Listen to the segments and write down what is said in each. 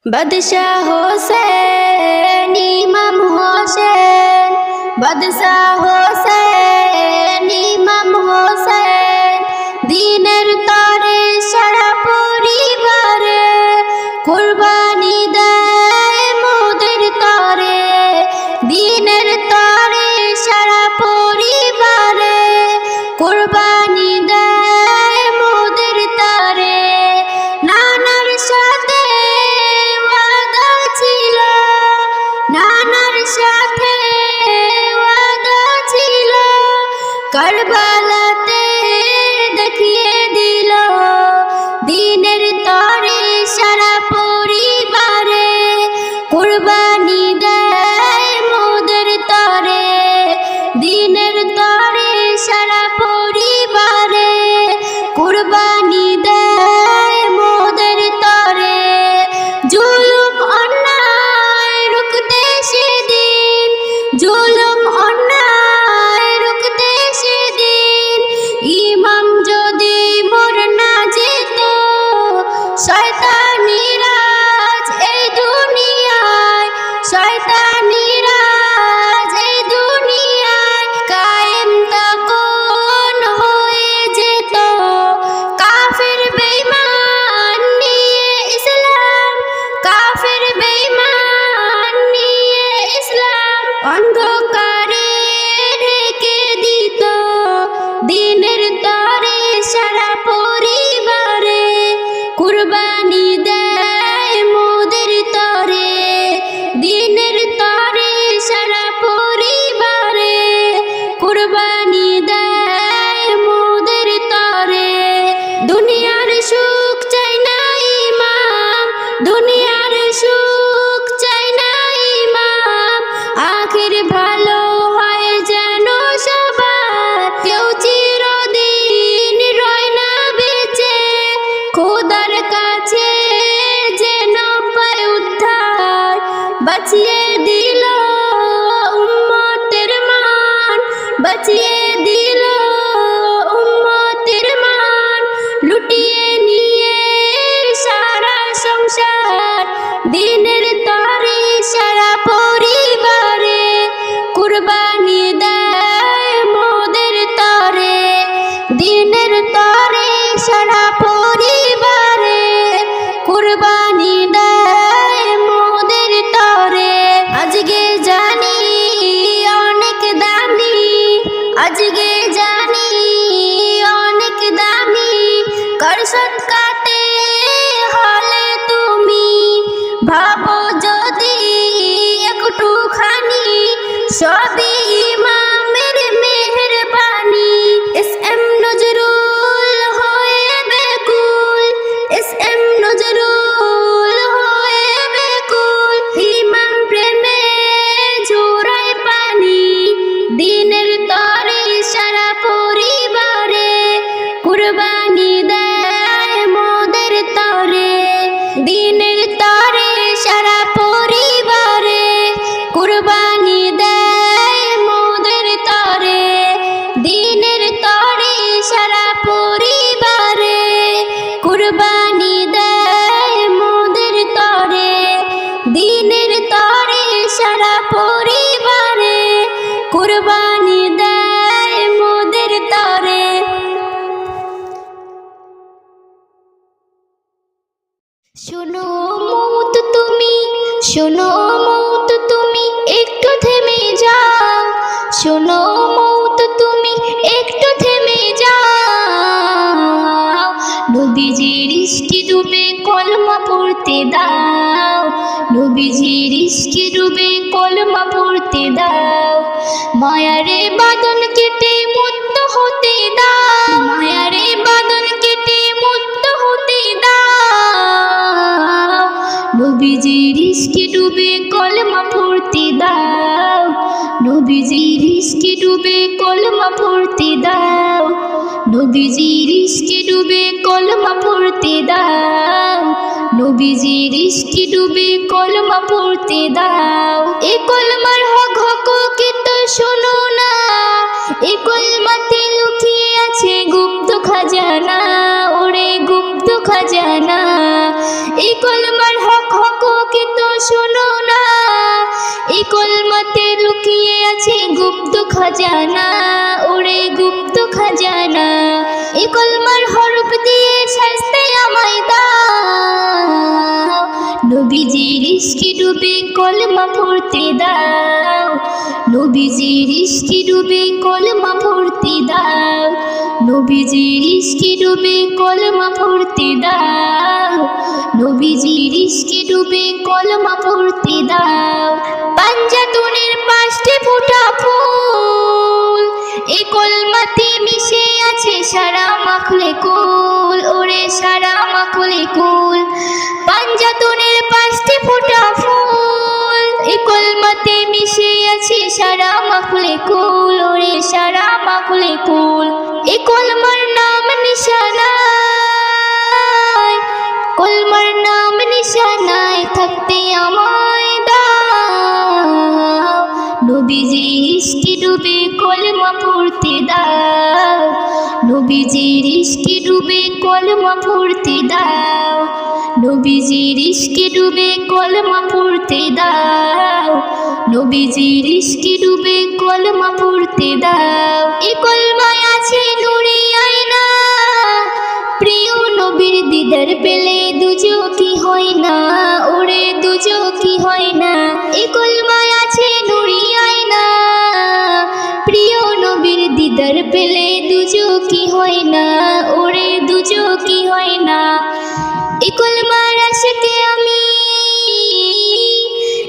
বাদশাহ হোসেন ইমাম হোসেন, বাদশাহ হোসেন ইমাম হোসেন, দিনের তরে সারা পরিবারে কুরবানি দেয় মোদের তরে, দিনের তরে সারা পরিবারে কুরবানি দেয় মোদের তরে। নানার সাথে ওয়াদা ছিল, নানার সাথে ওয়াদা ছিল, কারবালাতে দেখিয়ে দিল, দিনের তরে সারা পরিবারে কুরবানি দেয় মোদের তরে, দিনের তরে সারা পরিবারে কুরবানি দেয় মোদের তরে। জুলুম অন্যায় রুখতে সেদিন, জুলুম অন্যায় রুখতে সেদিন, ইমাম যদি মোর না যেত, শয়তানি রাজ এই দুনিয়ায়, শয়তানি রাজ এই দুনিয়ায় কায়েম তখন হয়ে যেত। কাফির বেঈমান নিয়ে ইসলাম, কাফির বেঈমান নিয়ে ইসলাম অন্ধকারে ঢেকে দিত, দিনের তরে সারা পরিবারে কুরবানি দেয় মোদের তরে, দিনের তরে সারা পরিবারে কুরবানি দেয় মোদের তরে। দুনিয়ার সুখ চাই না ইমাম, দুনিয়ার সুখ চাই না ইমাম, আখির ভালো হয় যেন সবার, কেউ চিরদিন রয় না বেঁচে, খোদার কাছে যেন পায় উদ্ধার, বাঁচিয়ে দিল উম্মতের মান, বাঁচিয়ে দিল উম্মতের মান, লুটিয়ে নিয়ে সারা সংসার, দিনের তরে সারা পরিবারে কুরবানি দেয় মোদের তরে, দিনের তরে সারা পরিবারে কুরবানি দেয় মোদের তরে। আজকে জানি অনেক দামি, আজকে জানি অনেক দামি, কর সদকাতে হলে তুমি, ভাবো যদি একটুখানি, সবই ইমামের মেহেরবানি। এস এম নজরুল হয়ে বেকুল, এস এম নজরুল হয়ে বেকুল, ইমাম প্রেমে ঝরায় পানি, দিনের তরে সারা পরিবারে কুরবানি দেয় মোদের তরে, দিনের তরে সারা পরিবারে কুরবানি দেয় মোদের তরে, দিনের তরে সারা পরিবারে কুরবানি দেয় মোদের তরে, দিনের তরে সারা পরিবারে কুরবানি দেয় মোদের তরে। শোনো মৌত তুমি, শোনো মৌত তুমি একটু থেমে যাও, শোনো মৌত তুমি একটু থেমে যাও, নবীজির ইশকে ডুবে কলমা পড়তে দাও, নবীজির ইশকে ডুবে কলমা পড়তে দাও, মায়ারে বাঁধন কেটে মুক্ত হতে দাও, মায়ারে বাঁধন কেটে মুক্ত হতে দাও, নবীজির ইশকে ডুবে কলমা পড়তে দাও, নবীজির ইশকে ডুবে কলমা পড়তে দাও, নবীজির ইশকে ডুবে কলমা পড়তে দাও, নবীজির ইশকে ডুবে কলমা পড়তে দাও। এ কলমার হক হককে তো শোনো না, এ কলমাতে লুকিয়ে আছে গুপ্ত খাজানা, ওরে গুপ্ত খাজানা, এ কলমার হক হক খাজানা, ওরে গুপ্ত খাজানা। এই কলমার হরফ দিয়ে শাস্তে আমায় দাও, নবীজির ইশকে ডুবে কলমা পড়তে দাও, নবীজির ইশকে ডুবে কলমা পড়তে দাও, নবীজির ইশকে ডুবে কলমা পড়তে দাও, নবীজির ইশকে ডুবে কলমা পড়তে দাও। পাঞ্জাতনের পাঁচটি ফোঁটা ফুল, এই কলমাতে মিশে আছে সারা মাখলে কুল, ওরে সারা মাখলে কুল। পাঞ্জাতনের পাঁচটি ফোঁটা ফুল, এই কলমাতে মিশে আছে সারা মাখলে কুল, ওরে সারা মাখলে কুল। এই কলমার নাম নিশানায়, কলমার নাম নিশানায় থাকতে আমায় দাও, নবীজির ইশকে ডুবে কলমা পড়তে দাও, নবীজির ইশকে ডুবে কলমা পড়তে দাও, নবীজির ইশকে ডুবে কলমা পড়তে দাও, নবীজির ইশকে ডুবে কলমা পড়তে দাও। এই কলমায় আছে নূরে আয়না, প্রিয় নবীর দিদার পেলে দুচোখই হয় না, ওরে দুচোখই হয় না। এই কলমায় আছে নূরে আয়না, প্রিয় নবীর দিদার পেলে দুচোখই হয় না, ওরে দুচোখই হয় না। এই কলমার আশিকে আমি,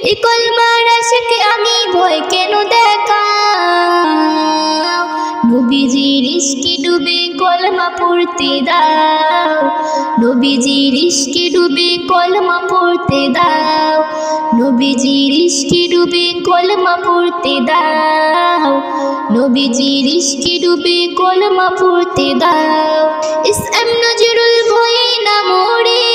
এই কলমার আশিকে আমি ভয় কেন দেখাও, নবীজির ইশকে ডুবে কলমা পড়তে দাও, নবীজির ইশকে ডুবে কলমা পড়তে দাও, নবীজির ইশকে ডুবে কলমা পড়তে দাও, নবীজির ইশকে ডুবে কলমা পড়তে দাও। ইসলাম নজরুল ভয়ে না মরে,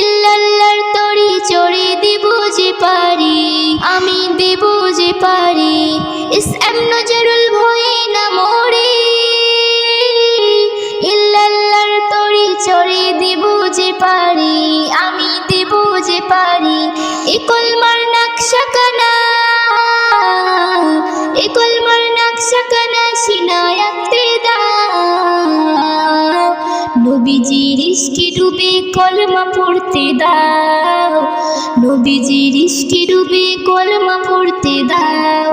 ইল্লাল্লাহর তরি চড়ে দেব যে পারি, আমি দেব যে পারি। ইসলাম নজরুল ভয়ে না মরে, ইল্লাল্লাহর তরি চড়ে দেব যে পারি, আমি দেব যে পারি। এই কলমার নকশা কানা, এই কলমার নকশা কানা সিনায় আঁকতে দাও, নবীজির ইশকে ডুবে কলমা পড়তে দাও, নবীজির ইশকে ডুবে কলমা পড়তে দাও,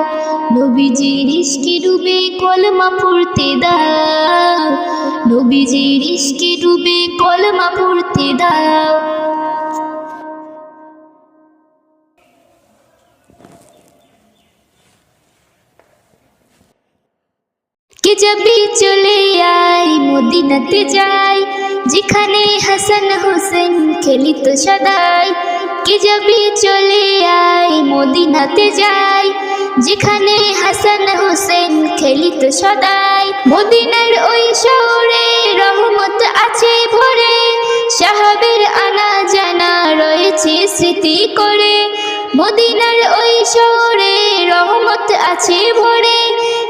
নবীজির ইশকে ডুবে কলমা পড়তে দাও, নবীজির ইশকে ডুবে কলমা পড়তে দাও। কে যাবি চলে আয় মদিনাতে যাই, যেখানে হাসান হোসেন খেলিত সদাই। কে যাবি চলে আয় মদিনাতে যাই, যেখানে হাসান হোসেন খেলিত সদাই। মদিনার ওই শহরে রহমত আছে ভরে, সাহাবের আনা জানা রয়েছে স্মৃতি করে। মদিনার ওই শহরে রহমত আছে ভরে,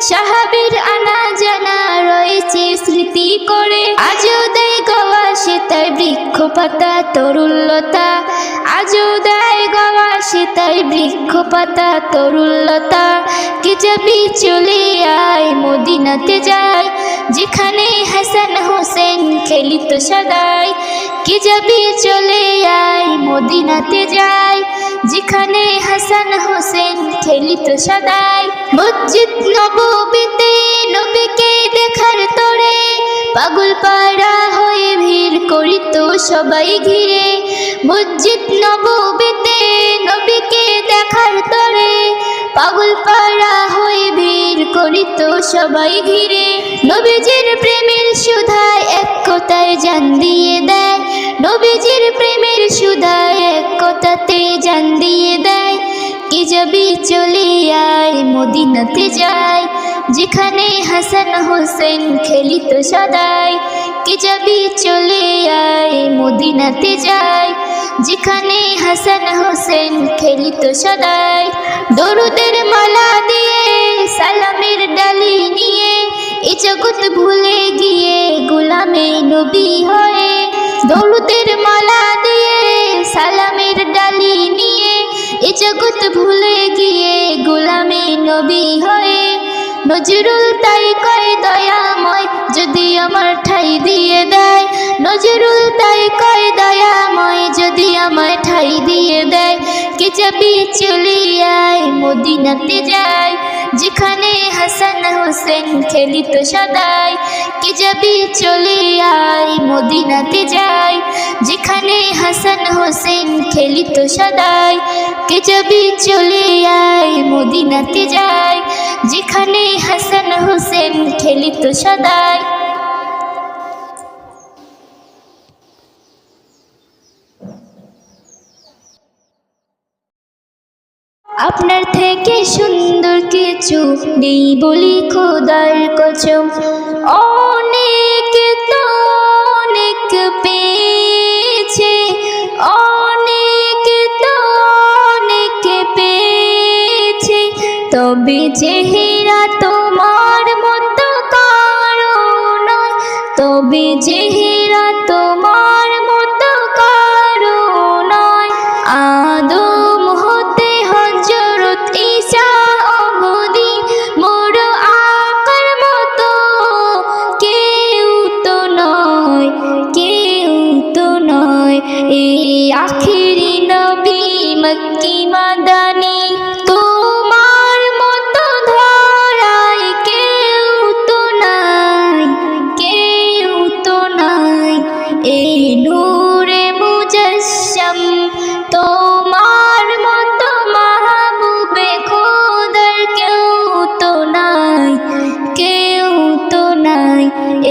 সাহাবের আনা জানা রয়েছে স্মৃতি করে। আজও দেয় গাওয়া সে তাই বৃক্ষ পাতা তরুলতা, আজও দেয় গাওয়া সে তাই বৃক্ষ পাতা তরুলতা। কে যাবি চলে আয় মদিনাতে যাই, যেখানে হাসান হোসেন খেলিত সদাই। কে যাবি চলে আয় মদিনাতে যাই, যেখানে হাসান হোসেন খেলিত সদাই। মসজিদ নববীতে নবীকে দেখার তরে, পাগল পাড়া হয়ে ভিড় করিত সবাই ঘিরে। মসজিদ নববীতে নবীকে দেখার তরে, পাগল পাড়া হয়ে ভিড় করিত সবাই ঘিরে। নবীজির প্রেমের সুধায় এক কথায় জান দিয়ে দেয়, নবীজির প্রেমের সুধায় এক কথাতে জান দিয়ে দেয়। কে যাবি চলে আয় মদিনাতে যাই, যেখানে হাসান হোসেন খেলিত সদাই। কে যাবি চলে আয় মদিনাতে যাই, যেখানে হাসান হোসেন খেলিত সদাই। দরুদের মালা দিয়ে সালামের ডালি নিয়ে, এ জগৎ ভুলে গিয়ে গোলামে নবী হয়ে। দরুদের মালা দিয়ে সালামের ডালি নিয়ে, এ জগৎ ভুলে গিয়ে গোলামে নবী নজরুল তাই কয় দয়াময় যদি আমার ঠাই দিয়ে দেয়, নজরুল তাই কয় দয়াময় যদি আমার ঠাই দিয়ে দেয়। কে যাবি চলি আয় মদিনাতে যাই, যেখানে হাসান হোসেন খেলিত সদাই। কে যাবি চলি আয় মদিনাতে যাই, যেখানে হাসান হোসেন খেলিত সদাই। কে যাবি চলি আয় মদিনাতে যাই, যেখানে হাসান হোসেন খেলিত সদাই। আপনার থেকে সুন্দর কিছু নেই বলি খোদার কসম, অনেক তো অনেক পেয়েছে, অনেক তো অনেক পেয়েছে, তবে চেহারা তোমার মতো কারো নয়, তবে চেহারা তোমার মতো কারো নয়। আদম হতে হযরত ঈসা অবধি মোর আকার মতো কেউ তো নয়, কেউ তো নয়। এই আখিরি নবী মক্কি মাদানী, তোমার মতো ধরায় কেউ তো নাই, কেউ তো নাই। এই নূরে মুজাসসাম তোমার মতো মাহবুবে খোদার কেউ তো নাই, কেউ তো নাই।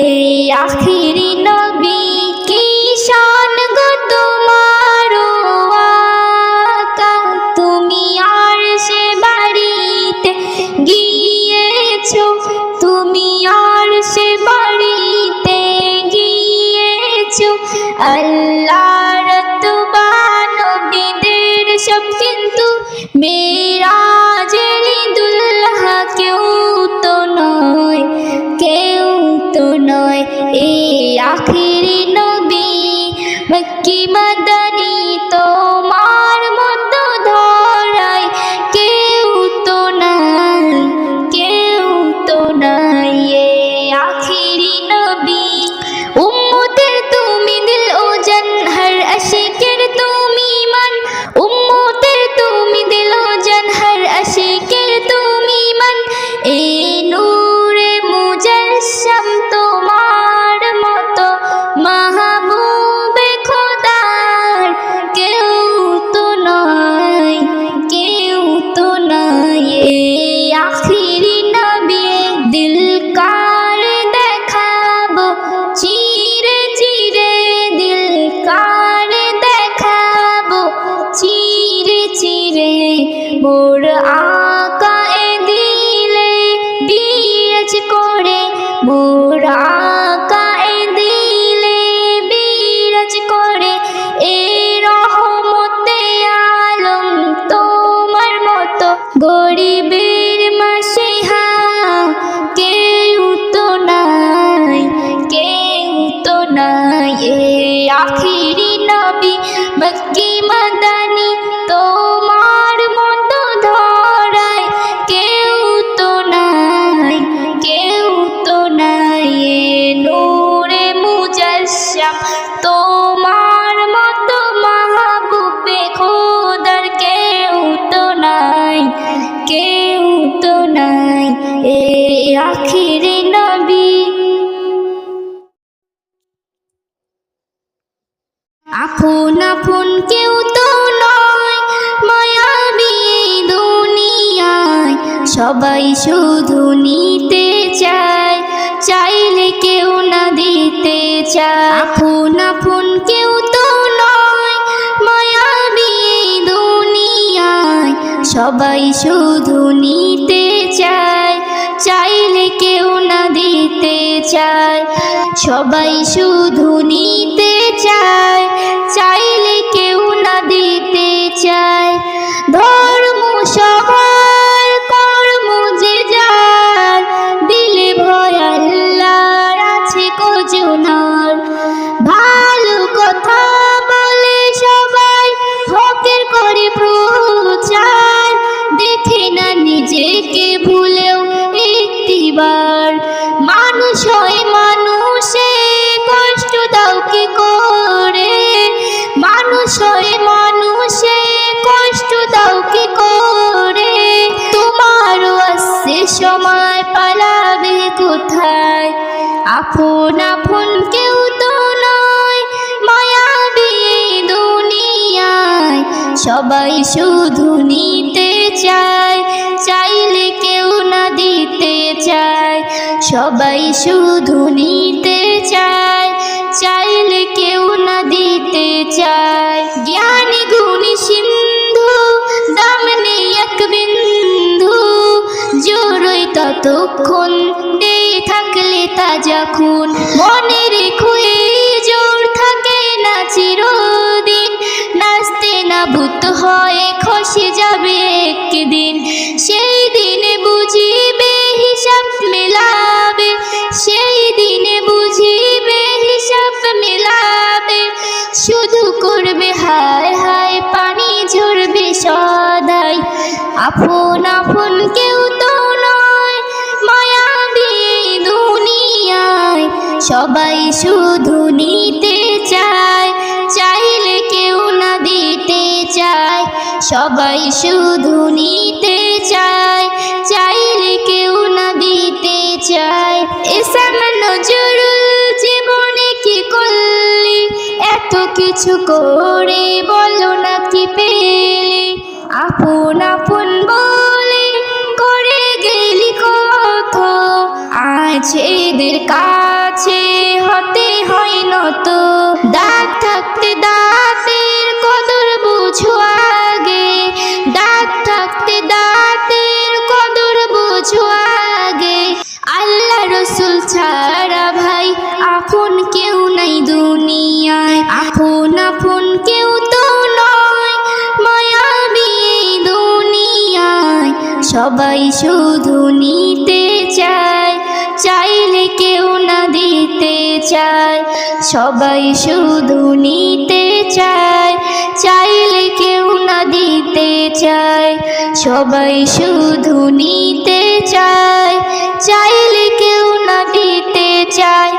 এই আখিরি নবী কি শান গো তোমার আকা, তুমি আরশে বাড়িতে গিয়েছো, তুমি আরশে বাড়িতে গিয়েছো। আল্লাহর তওবা নবীদের সব কিন্তু মেরাজের দুলহা কেউ তো নয়, কেউ তো নয়। এই আখিরি নবী মক্কি মাদানী তোমার মতো ধরায় কেউ তো নাই, কেউ তো নাই। এই আখিরি নবী উম্মতের তুমি দিল ও জান, হর আশিকের তুমি মান, উম্মতের তুমি দিল ও জান, হর আশিকের তুমি মান। এই নূরে মুজাসসাম তোমার মতো মাহবুবে খোদার কেউ তো নাই, কেউ তো নাই। এই আখিরি নবী দিল কার দেখাবো চিরে চিরে, দিল কার দেখাবো চিরে চিরে। মোর আকা এ দিলে বিরাজ করে, মোর আকা এ দিলে বিরাজ করে। এ রহমতে আলম তোমার মতো গরিবের মাসিহা কেউ তো নাই, কেউ তো নাই। এই আখিরি নবী মক্কি মাদানী তোমার মতো ধরায় কেউ তো নাই, কেউ তো নাই। এ নূরে মুজাসসাম তোমার মতো মাহবুবে খোদার কেউ তো নাই, কেউ তো নাই। এই আখিরি নবী আপন আপন কেউ তো নয় মায়াবী দুনিয়ায়, সবাই শুধু নিতে চায়, চাইলে কেউ না দিতে চায়। আপন আপন কেউ তো নয় মায়াবী দুনিয়ায়, সবাই শুধু নিতে চায়, চাইলে কেউ না দিতে চায়। সবাই শুধু নিতে চায়, চাইলে কেউ না দিতে চায়। ধর্ম সবার কর্ম যে যার, দিলে ভয় আল্লাহর আছে কোজনার। ভালো কথা বলে সবাই হকের করে প্রচার, দেখে না নিজেকে ভুলেও একটি মানুষ হয়ে মানুষে কষ্ট দাও কি করে, তোমারও আসছে সময় পালাবে কোথায়। আপন আপন কেউ তো নয় মায়াবী দুনিয়ায়, সবাই শুধু নিতে চায়, চাইলে কেউ না দিতে চায়। সবাই শুধু নিতে চায়, চাইলে কেউ না দিতে চায়। জ্ঞানী গুণী সিন্ধু দাম নেই এক বিন্দু, জোরই ততক্ষণ দিয়ে থাকলে তাজা খুন। মনে রেখো এই জোর থাকে না চিরদিন, নাচতে না ভূত হয়ে খসে যাবে একদিন। সেই দিনে বুঝিবে হিসাব মেলাবে, সেই দিনে বুঝিবে হিসাব মেলাবে। শুধু করবে হায় হায় পানি ঝরবে সদাই। আপন আপন কেউ তো নয় মায়াবী দুনিয়ায়, সবাই শুধু নিতে চায়, চাইলে কেউ না দিতে চায়। সবাই শুধু নিতে চায়, চাইলে কেউ না দিতে চায়। এসাম নজরুল জীবনে কি করলি, এত কিছু করে বলো না কি পেলি। আপন আপন বলে করে গেলি কত, আজ এদের কাছে হতে হয় নত। দাঁত থাকতে দাঁতের কদর বুঝো আগে, দাঁত থাকতে দাঁতের কদর বুঝো আগে। আল্লাহ রসুল ছাড়া ভাই আপন কেউ নাই দুনিয়ায়, আপন আপন কেউ তো নয় মায়াবী দুনিয়ায়। সবাই শুধু নিতে চায়, চাইলে কেউ না দিতে চায়। সবাই শুধু নিতে চায়, চাইলে কেউ না দিতে চায়। সবাই শুধু নিতে চায়, চাইলে কেউ না দিতে চায়।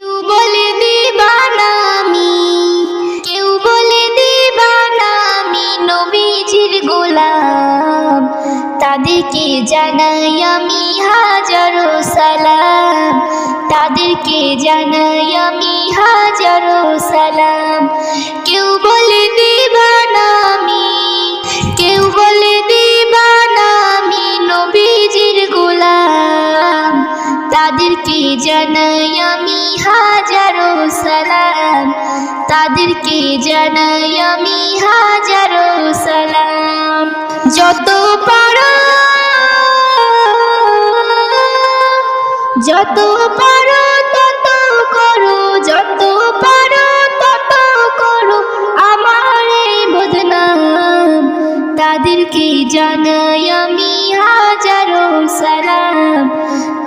কেউ বলে দিবানা আমি, কেউ বলে দিবানা আমি নবীজির গোলাম, তাদেরকে জানাই আমি হাজারো সালাম, তাদেরকে জানাই আমি হাজারো সালাম। কেউ বলে দিবানা আমি, কেউ বলে দিবানা আমি নবীজির গোলাম, তাদেরকে জানাই আমি হাজারো সালাম, তাদেরকে জানাই আমি হাজারো সালাম। যত পারো যত পারো তত করো, যত পারো তত করো আমার এই বদনাম, তাদেরকে জানাই আমি হাজারো সালাম,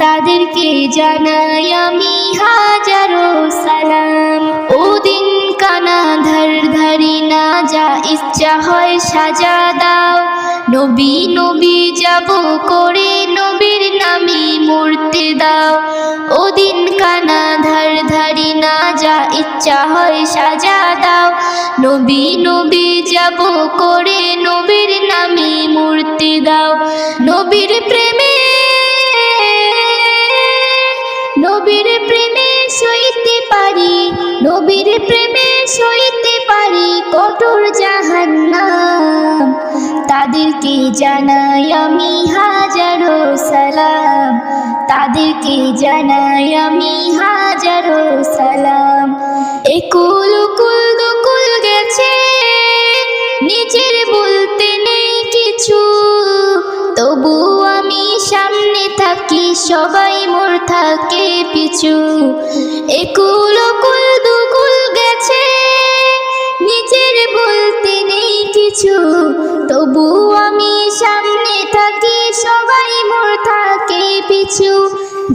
তাদেরকে জানাই আমি হাজারো সালাম। ওদিন কানা ধার ধারি না যা ইচ্ছা হয় সাজা দাও, নবী নবী যাব করে নবীর নামে মরতে দাও। ওদিন কানা ধার ধারি না যা ইচ্ছা হয় সাজা দাও, নবী নবী যাব করে নবীর নামে মরতে দাও। নবীর প্রেমে, নবীর প্রেমে সইতে পারি, নবীর প্রেমে সইতে পারি কঠোর জাহান্নাম, তাদেরকে জানাই আমি হাজারো সালাম, তাদেরকে জানাই আমি হাজারো সালাম। একুল কুল দুকুল গেছে নিজের বলতে নেই কিছু, তবু আমি সামনে থাকি সবাই মোর থাকে পিছু। একুল কুল দুকুল গেছে নিজের বলতে নেই কিছু, তবু আমি সামনে থাকি সবাই মোর থাকে পিছু।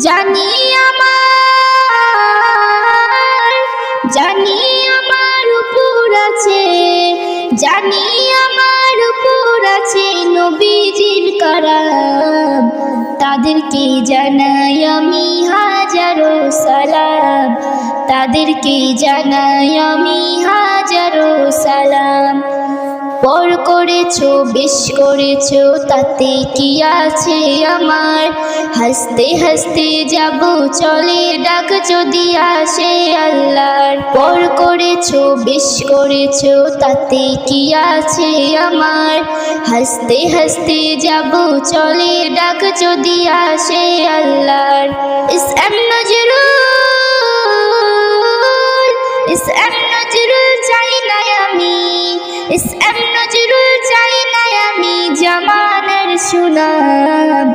জানি আমার, জানি আমার উপর আছে, জানি আমার উপর আছে নবীজির কারাম, তাদেরকে জানাই আমি হাজারো সালাম, তাদেরকে জানাই আমি হাজারো সালাম। পর করেছো বেশ করেছো তাতে কি আছে আমার, হাসতে হাসতে যাব চলে ডাক যদি আসে আল্লাহর। পর করেছো বেশ করেছো তাতে কি আছে আমার, হাসতে হাসতে যাব চলে ডাক যদি আসে আল্লাহর। ইসলাম নজরুল, ইসলাম নজরুল চাই না আমি, ইসলাম নজরুল চাই না আমি জামানার সুনাম,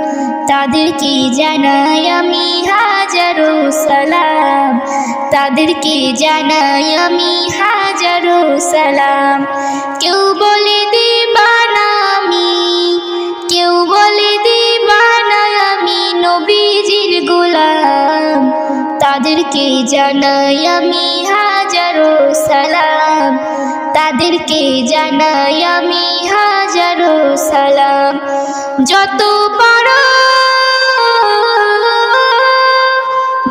তাদেরকে জানাই আমি হাজারো সালাম, তাদেরকে জানাই আমি হাজারো সালাম। কেউ বলে দিবানা আমি, কেউ বলে দিবানা আমি নবীজির গোলাম, তাদেরকে জানাই আমি হাজারো সালাম, তাদেরকে জানাই আমি হাজারো সালাম। যত পারো,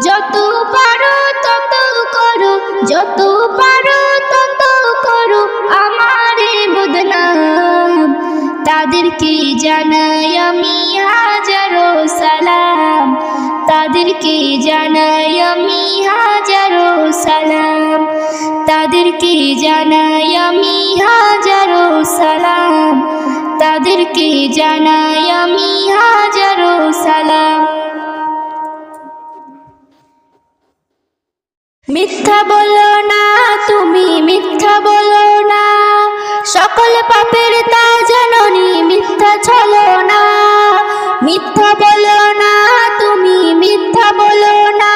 যত পারো তত করো, যত পারো তত করো আমারে বদনাম, তাদেরকে জানাই আমি হাজারো সালাম, তাদেরকে জানাই আমি হাজারো সালাম, তাদেরকে জানাই আমি হাজারো সালাম, তাদেরকে জানাই আমি হাজারো সালাম। মিথ্যা বলো না তুমি, মিথ্যা বলো না, সকল পাপের তা জাননি মিথ্যা ছলো না। মিথ্যা বলো না তুমি, মিথ্যা বলো না,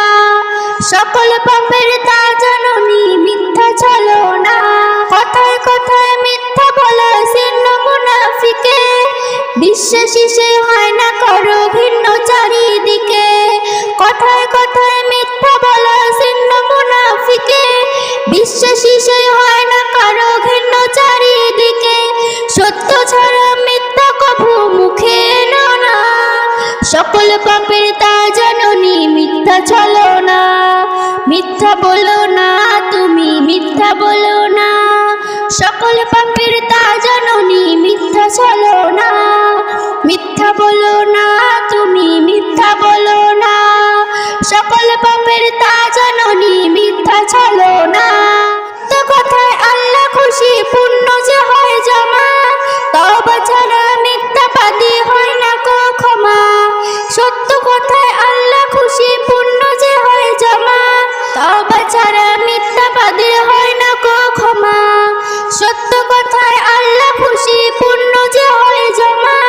সকল পাপের তা জাননি মিথ্যা ছলো না। কথায় কথায় মিথ্যা বলা শীর্ণ মুনাফিকে, বিশ্বাসী সে হয় না করো ভিন্ন চারিদিকে। কথায় কথায় মিথ্যা বলা শীর্ণ মুনাফিকে, বিশ্বাসী সে হয় না কারো ভিন্ন চারিদিকে। সত্য ছাড়া মিথ্যা কভু মুখে এনো না, সকল পাপের তা জাননি মিথ্যা ছলো না। মিথ্যা বলো না তুমি, মিথ্যা বলো না, সকল পাপের তা জাননি মিথ্যা ছলো না। মিথ্যা বলো না তুমি, মিথ্যা বলো না, সকল পাপের তা জাননি মিথ্যা ছলো না। তো কথায় আল্লাহ খুশি পুণ্য যে হয় জমা, তওবা ছাড়া মিথ্যাবাদী হয় না কো ক্ষমা। সত্য কথায় আল্লাহ খুশি পুণ্য যে হয় জমা, তওবা ছাড়া মিথ্যাবাদী হয় না কো ক্ষমা। সত্য কথায় আল্লাহ খুশি পুণ্য যে হয় জমা,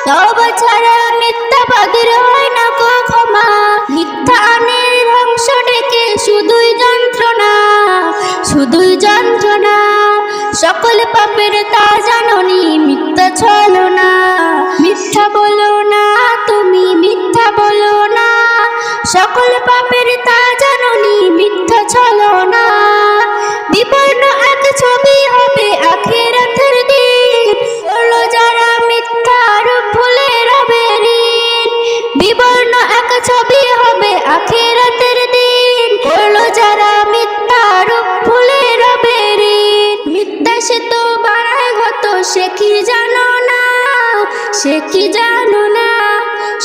তওবা ছাড়া মিথ্যাবাদীর হয় না কো ক্ষমা। মিথ্যা আনে ধ্বংস ডেকে শুধুই যন্ত্রণা, শুধুই যন্ত্রণা, সকল পাপের তা জাননি মিথ্যা ছলো না। মিথ্যা বলো না তুমি, মিথ্যা বলো না, সকল পাপের তা জাননি মিথ্যা ছলো না। বিবর্ণ এক ছবি হবে আখিরাতের দিন, করলো যারা মিথ্যা রূপ ভুলে রবে ঋণ। বিবর্ণ এক ছবি হবে আখিরাতের দিন, করলো যারা মিথ্যা রূপ ভুলে রবে ঋণ। মিথ্যা সে তো বাড়ায় গত, সে কি জানো না, সে কি জানো না,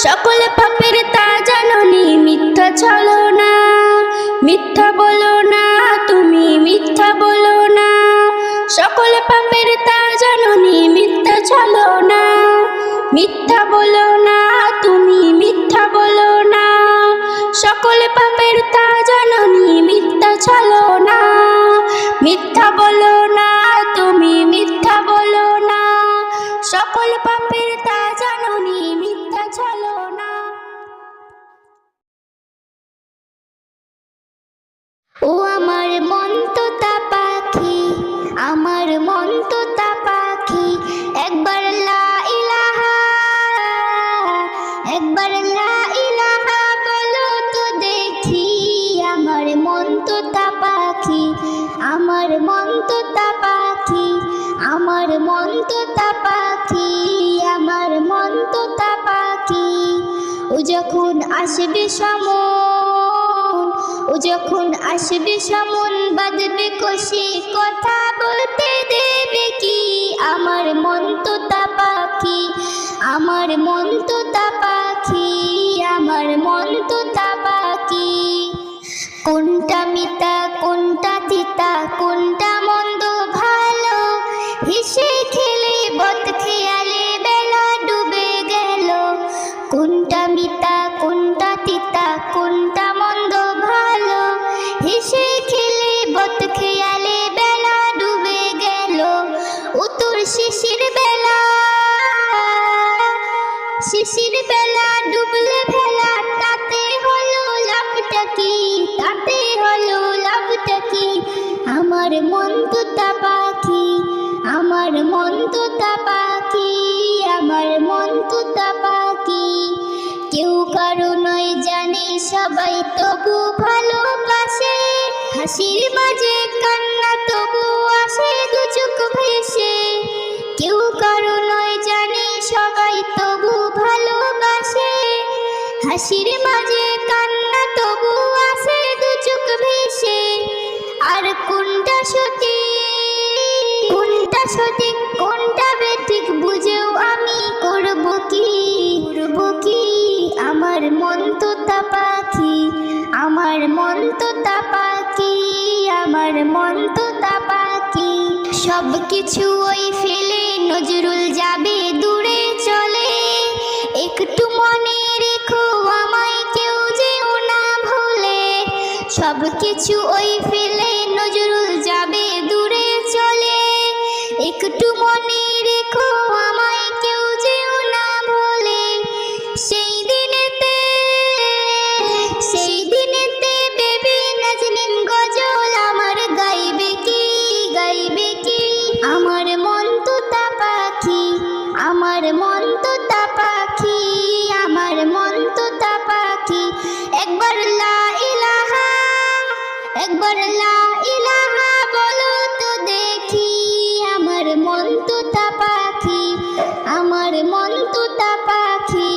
সকল পাপের তা জাননি মিথ্যা ছলো না। মিথ্যা বলো না তুমি, মিথ্যা বলো না, সকল পাপের তা জাননি মিথ্যা ছলো না। মিথ্যা বলো না তুমি, মিথ্যা বলো না, সকল পাপের তা জাননি মিথ্যা ছলো না। মিথ্যা বলো না তুমি, মিথ্যা বলো না, সকল পাপের তা জাননি মিথ্যা ছলো না। ও আমার মন তোতা পাখি, আমার মন তোতা পাখি, একবার লা ইলাহা, একবার লা ইলাহা বলো তো দেখি। আমার মন তোতা পাখি, আমার মন তোতা পাখি, আমার মন তোতা পাখি। যখন আসবে সমন, ও যখন আসবে সমন, বাঁধবে কষি, কথা বলতে দেবে কি? আমার মন তোতা পাখি, আমার মন তোতা পাখি, আমার মন তোতা পাখি। কোনটা মিতা কোনটা তিতা, কোনটা মন্দ ভালো, হেসে খেলে বদ খেয়ালে বেলা ডুবে গেল। কোনটা মিতা কোনটা তিতা, কোনটা মন্দ ভালো, হেসে খেলে বদ খেয়ালে বেলা ডুবে গেল। উত্তর শিশির বেলা, শিশির বেলা ডুবলে ভেলা, তাতে হলো লাভটা কি? তাতে হলো লাভটা কি? আমার মন তোতা পাখি, আমার মন তোতা পাখি, আমার মন তোতা পাখি। কেউ কারো নয় জানে সবাই তবু ভালোবাসে, হাসির মাঝে কান্না তবু আসে দু চোখ ভেসে। কেউ কারো নয় জানে সবাই তবু ভালোবাসে, হাসির মাঝে কান্না তবু আসে দু চোখ ভেসে। আর কোনটা সঠিক, কোনটা সঠিক, কোনটা বেঠিক বুঝেও আমি করব কি? করব কি? আমার মন তোতা পাখি, আমার মন তোতা পাখি, আমার মন তোতা পাখি। সব কিছু ওই ফেলে নজরুল যাবে দূরে চলে, একটু মনে রেখো আমায় কেউ যেও না ভুলে। সব কিছু ওই ফেলে নজরুল যাবে দূরে চলে, একটু মনে রেখো আমায় কেউ যেও না ভুলে। সেই দিনেতে, সেই দিনেতে বেবি নাজনীন গজল আমার গাইবে কি? গাইবে কি? আমার মন তোতা পাখি, আমার মন তোতা পাখি, আমার মন তোতা পাখি। একবার লা ইলাহা, একবার লা ইলাহা বলো তো দেখি। আমার মন তোতা পাখি, আমার মন তোতা পাখি,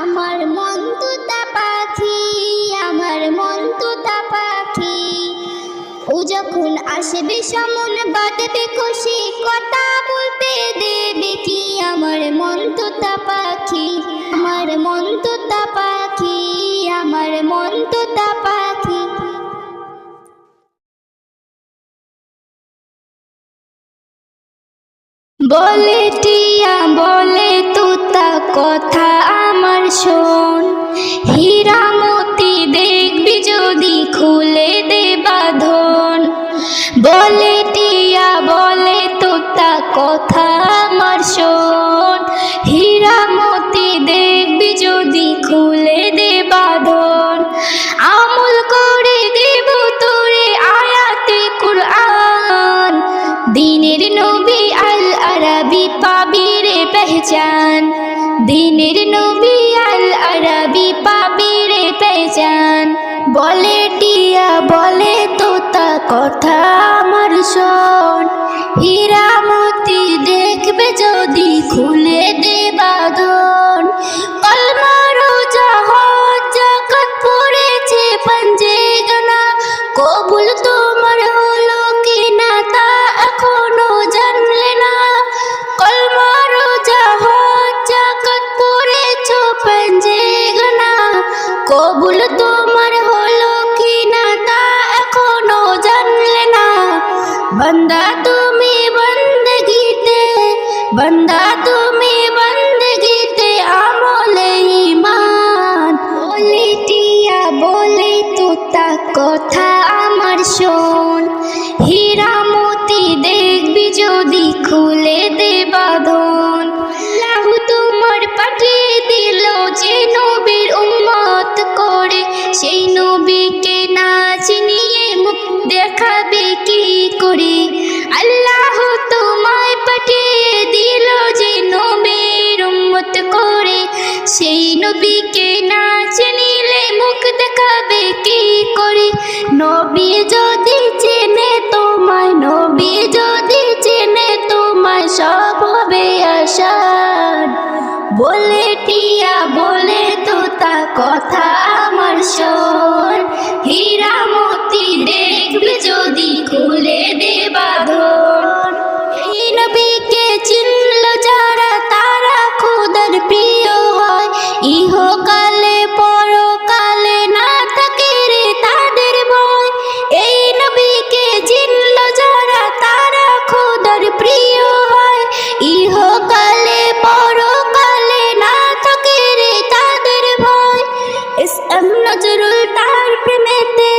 আমার মন তোতা পাখি, আমার মন তোতা পাখি। ও যখন আসবে সমন, বাঁধবে কষি, কথা বলতে দেবে কি? আমার মন তোতা পাখি, আমার মন তোতা পাখি, আমার মন তোতা পাখি। বলে টিয়া বলে তোতা কথা আমার শোন, হীরা মতি দেখবি যদি খুলে দে বাঁধন। বলে টিয়া বলে তোতা কথা আমার শোন, হীরা মতি দেখবি যদি খুলে দে বাঁধন। আমল করে দেব তোরে আয়াতে কুরআন, দিনের নবী আল আরবি পাবি রে পেহচান, দিনের নবী আল আরবি পাবি রে পেহচান। বলে টিয়া বলে তোতা কথা আমার শোন, হীরা মতি দেখবে যদি খুলে দে বাঁধন। কলমা রোজা হজ যাকাত পড়েছে পাঞ্জেগানা, কবুল তোমার হলো কি না তা এখনো জানলে না। কলমা রোজা হজ যাকাত পড়েছো পাঞ্জেগানা, কবুল তোমার হলো কি না তা এখনো জানলে না। বান্দা তুমি বন্দগিতে, বান্দা তুমি বন্দগিতে আমলে ঈমান। বলে টিয়া বলে তোতা কথা আমার শোন, হীরা মতি দেখবি যদি খুলে দে বাঁধন। আল্লাহ তোমার পাঠিয়ে দিল যে নবীর উম্মত করে, সেই নবীকে না চিনিয়ে মুখ দেখাবে কি করে? আল্লাহ তোমায় পাঠিয়ে দিল যে নবীর উম্মত করে, সেই নবীকে না চিনিলে মুখ দেখাবে কি করে? নবী যদি চেনে তোমায়, নবী যদি চেনে তোমায়, সব হবে আসান। বলে টিয়া বলে তোতা কথা আমার শোন, হীরা মতি দেখবি যদি খুলে দে বাঁধন। এই নবীকে চিনল যারা তারা খোদার প্রিয় হয়, ইহকালে পরকালে না থাকে রে তাদের ভয়। এই নবীকে চিনল যারা তারা খোদার প্রিয় হয়, ইহকালে পরকালে না থাকে রে তাদের ভয়। এসএম নজরুল তার প্রেমেতে,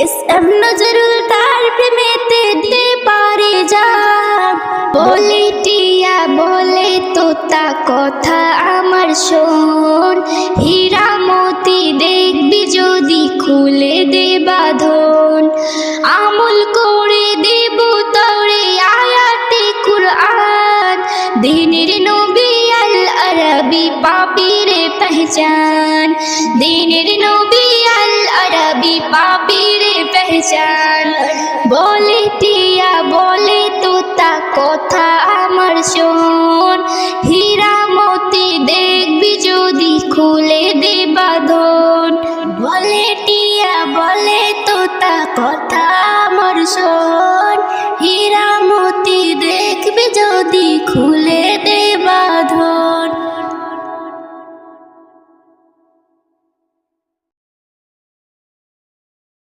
এসএম নজরুল তার প্রেমেতে দিতে পারে জান। বলে টিয়া বলে তোতা কথা আমার শোন, হীরা মতি দেখবি যদি খুলে দে বাঁধন। আমল করে দেব তরে আয়াতে কুরআন, দিনের নবী আল আরবি পাপিরে পহচান, দিনের নবী আল আরবি পাপিরে পহচান। বলে টিয়া বলে তোতা কথা আমার শোন, হীরা মতি দেখবি যদি খুলে দে বাঁধন। বলে টিয়া বলে তোতা কথা আমার শোন, হীরা মতি দেখবি যদি খুলে